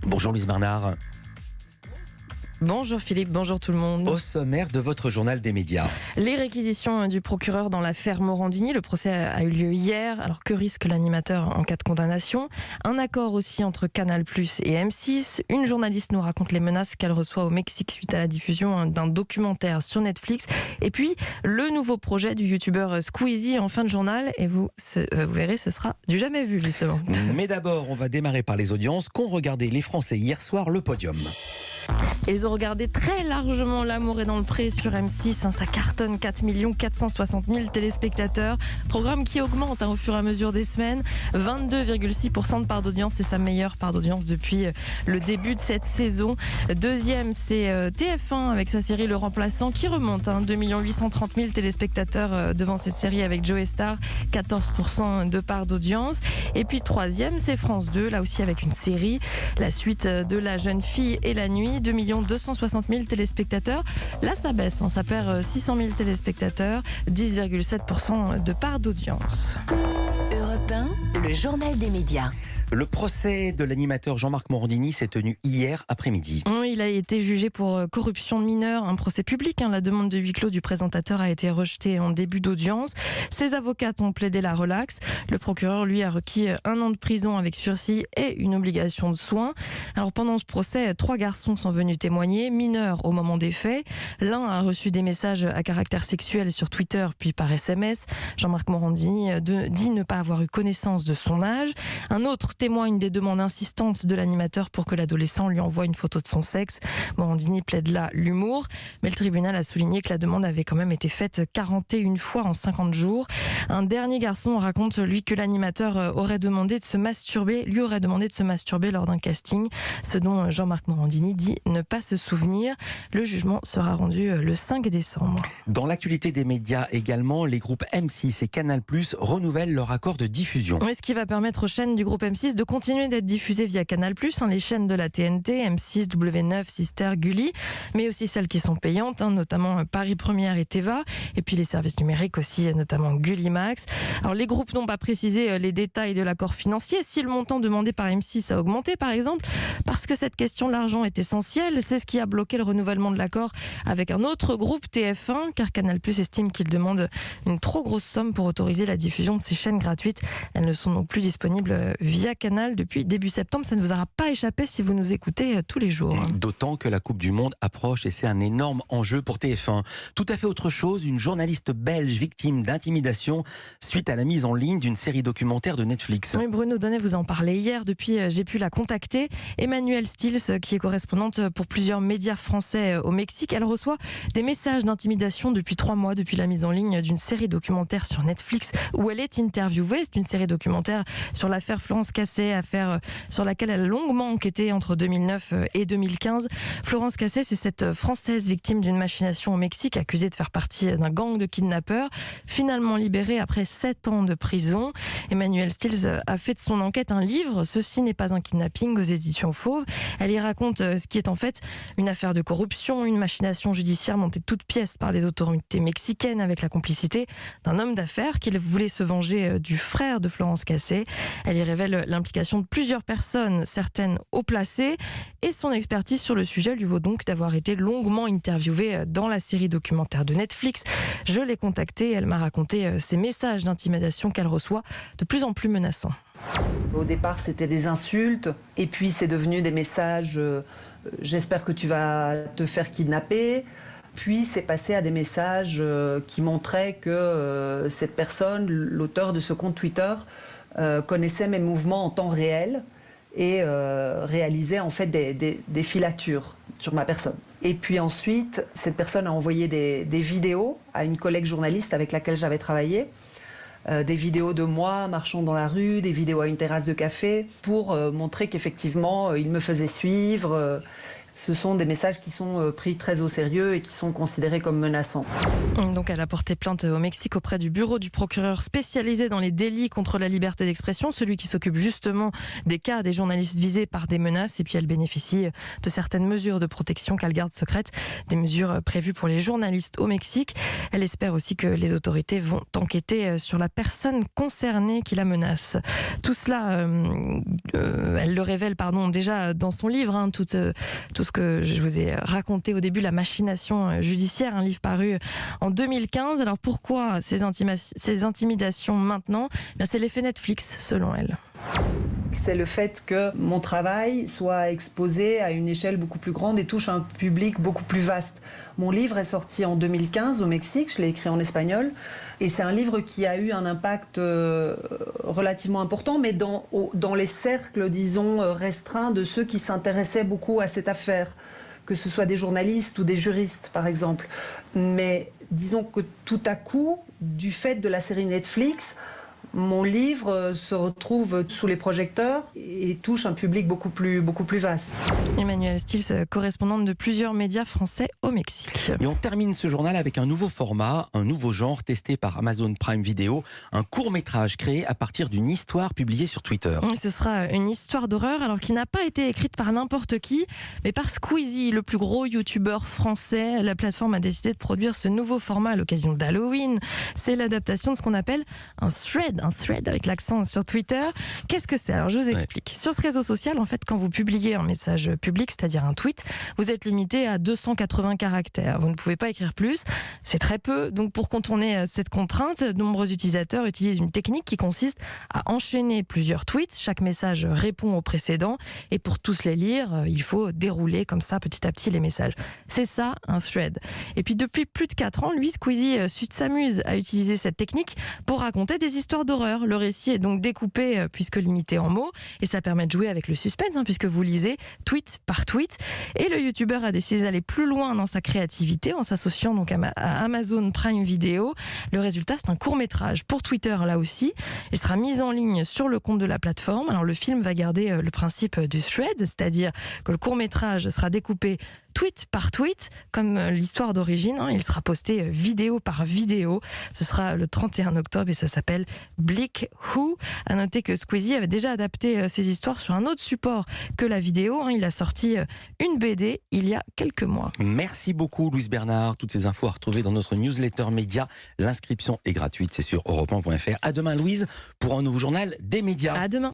Bonjour Louise Bernard. Bonjour Philippe, bonjour tout le monde. Au sommaire de votre journal des médias. Les réquisitions du procureur dans l'affaire Morandini, le procès a eu lieu hier. Alors que risque l'animateur en cas de condamnation? Un accord aussi entre Canal+ et M6. Une journaliste nous raconte les menaces qu'elle reçoit au Mexique suite à la diffusion d'un documentaire sur Netflix. Et puis le nouveau projet du youtubeur Squeezie en fin de journal. Et vous verrez, ce sera du jamais vu justement. Mais d'abord, on va démarrer par les audiences qu'ont regardé les Français hier soir le podium. Ils ont regardé très largement L'amour est dans le pré sur M6. Ça cartonne, 4 460 000 téléspectateurs. Programme qui augmente au fur et à mesure des semaines. 22,6% de part d'audience, c'est sa meilleure part d'audience depuis le début de cette saison. Deuxième, c'est TF1 avec sa série Le Remplaçant qui remonte. 2 830 000 téléspectateurs devant cette série avec Joe Star. 14% de part d'audience. Et puis troisième, c'est France 2, là aussi avec une série. La suite de La jeune fille et la nuit. 2 260 000 téléspectateurs. Là, ça baisse. Ça perd 600 000 téléspectateurs. 10,7% de part d'audience. Europe 1, le journal des médias. Le procès de l'animateur Jean-Marc Morandini s'est tenu hier après-midi. Il a été jugé pour corruption de mineurs, un procès public. La demande de huis clos du présentateur a été rejetée en début d'audience. Ses avocates ont plaidé la relaxe. Le procureur, lui, a requis 1 an de prison avec sursis et une obligation de soins. Alors pendant ce procès, 3 garçons sont venus témoigner, mineurs au moment des faits. L'un a reçu des messages à caractère sexuel sur Twitter puis par SMS. Jean-Marc Morandini dit ne pas avoir eu connaissance de son âge. Un autre témoigne des demandes insistantes de l'animateur pour que l'adolescent lui envoie une photo de son sexe. Morandini plaide là l'humour, mais le tribunal a souligné que la demande avait quand même été faite 41 fois en 50 jours. Un dernier garçon raconte, lui, que l'animateur lui aurait demandé de se masturber lors d'un casting, ce dont Jean-Marc Morandini dit ne pas se souvenir. Le jugement sera rendu le 5 décembre. Dans l'actualité des médias également, les groupes M6 et Canal+ renouvellent leur accord de diffusion. Ce qui va permettre aux chaînes du groupe M6 de continuer d'être diffusées via Canal+, les chaînes de la TNT, M6, W9, Sister, Gulli, mais aussi celles qui sont payantes, notamment Paris Première et Téva, et puis les services numériques aussi, notamment Gulli Max. Alors les groupes n'ont pas précisé les détails de l'accord financier, si le montant demandé par M6 a augmenté par exemple, parce que cette question de l'argent est essentielle. C'est ce qui a bloqué le renouvellement de l'accord avec un autre groupe, TF1, car Canal+ estime qu'il demande une trop grosse somme pour autoriser la diffusion de ces chaînes gratuites. Elles ne sont donc plus disponibles via Canal depuis début septembre. Ça ne vous aura pas échappé si vous nous écoutez tous les jours. D'autant que la Coupe du Monde approche et c'est un énorme enjeu pour TF1. Tout à fait autre chose, une journaliste belge victime d'intimidation suite à la mise en ligne d'une série documentaire de Netflix. Oui, Bruno Donnet vous en parlait hier. Depuis, j'ai pu la contacter. Emmanuelle Stills, qui est correspondante pour plusieurs médias français au Mexique, elle reçoit des messages d'intimidation depuis 3 mois, depuis la mise en ligne d'une série documentaire sur Netflix où elle est interviewée. C'est une série documentaire sur l'affaire Florence Cassé, affaire sur laquelle elle a longuement enquêté entre 2009 et 2015. Florence Cassé, c'est cette Française victime d'une machination au Mexique, accusée de faire partie d'un gang de kidnappeurs, finalement libérée après 7 ans de prison. Emmanuelle Stills a fait de son enquête un livre, Ceci n'est pas un kidnapping, aux éditions Fauve. Elle y raconte ce qui est en fait une affaire de corruption, une machination judiciaire montée de toutes pièces par les autorités mexicaines avec la complicité d'un homme d'affaires qui voulait se venger du frère de Florence Cassé. Elle y révèle l'implication de plusieurs personnes, certaines haut placées, et son expertise sur le sujet lui vaut donc d'avoir été longuement interviewée dans la série documentaire de Netflix. Je l'ai contactée, elle m'a raconté ces messages d'intimidation qu'elle reçoit de plus en plus menaçants. Au départ, c'était des insultes, et puis c'est devenu des messages j'espère que tu vas te faire kidnapper. Puis c'est passé à des messages qui montraient que cette personne, l'auteur de ce compte Twitter, connaissait mes mouvements en temps réel et réalisait en fait des filatures sur ma personne. Et puis ensuite, cette personne a envoyé des vidéos à une collègue journaliste avec laquelle j'avais travaillé, des vidéos de moi marchant dans la rue, des vidéos à une terrasse de café, pour montrer qu'effectivement, il me faisait suivre. ce sont des messages qui sont pris très au sérieux et qui sont considérés comme menaçants. Donc elle a porté plainte au Mexique auprès du bureau du procureur spécialisé dans les délits contre la liberté d'expression, celui qui s'occupe justement des cas des journalistes visés par des menaces. Et puis elle bénéficie de certaines mesures de protection qu'elle garde secrètes, des mesures prévues pour les journalistes au Mexique. Elle espère aussi que les autorités vont enquêter sur la personne concernée qui la menace. Tout cela, elle le révèle déjà dans son livre, tout ce que je vous ai raconté au début, La machination judiciaire, un livre paru en 2015. Alors pourquoi ces intimidations maintenant ? C'est l'effet Netflix, selon elle. C'est le fait que mon travail soit exposé à une échelle beaucoup plus grande et touche un public beaucoup plus vaste. Mon livre est sorti en 2015 au Mexique, je l'ai écrit en espagnol, et c'est un livre qui a eu un impact relativement important, mais dans les cercles, disons, restreints de ceux qui s'intéressaient beaucoup à cette affaire, que ce soit des journalistes ou des juristes, par exemple. Mais disons que tout à coup, du fait de la série Netflix, mon livre se retrouve sous les projecteurs et touche un public beaucoup plus vaste. Emmanuelle Stills, correspondante de plusieurs médias français au Mexique. Et on termine ce journal avec un nouveau format, un nouveau genre testé par Amazon Prime Video, un court-métrage créé à partir d'une histoire publiée sur Twitter. Ce sera une histoire d'horreur, alors qui n'a pas été écrite par n'importe qui, mais par Squeezie, le plus gros youtubeur français. La plateforme a décidé de produire ce nouveau format à l'occasion d'Halloween. C'est l'adaptation de ce qu'on appelle un thread avec l'accent sur Twitter. Qu'est-ce que c'est ? Alors je vous explique. Sur ce réseau social, en fait, quand vous publiez un message public, c'est-à-dire un tweet, vous êtes limité à 280 caractères. Vous ne pouvez pas écrire plus. C'est très peu. Donc pour contourner cette contrainte, de nombreux utilisateurs utilisent une technique qui consiste à enchaîner plusieurs tweets. Chaque message répond au précédent. Et pour tous les lire, il faut dérouler comme ça petit à petit les messages. C'est ça, un thread. Et puis depuis plus de 4 ans, lui, Squeezie s'amuse à utiliser cette technique pour raconter des histoires d'horreur. Le récit est donc découpé puisque limité en mots, et ça permet de jouer avec le suspense puisque vous lisez tweet par tweet. Et le youtubeur a décidé d'aller plus loin dans sa créativité en s'associant donc à Amazon Prime Video. Le résultat, c'est un court-métrage pour Twitter là aussi. Il sera mis en ligne sur le compte de la plateforme. Alors le film va garder le principe du thread, c'est-à-dire que le court-métrage sera découpé tweet par tweet, comme l'histoire d'origine. Il sera posté vidéo par vidéo. Ce sera le 31 octobre et ça s'appelle Bleak Who. À noter que Squeezie avait déjà adapté ses histoires sur un autre support que la vidéo. Il a sorti une BD il y a quelques mois. Merci beaucoup Louise Bernard. Toutes ces infos à retrouver dans notre newsletter média. L'inscription est gratuite, c'est sur europe1.fr. À demain Louise pour un nouveau journal des médias. À demain.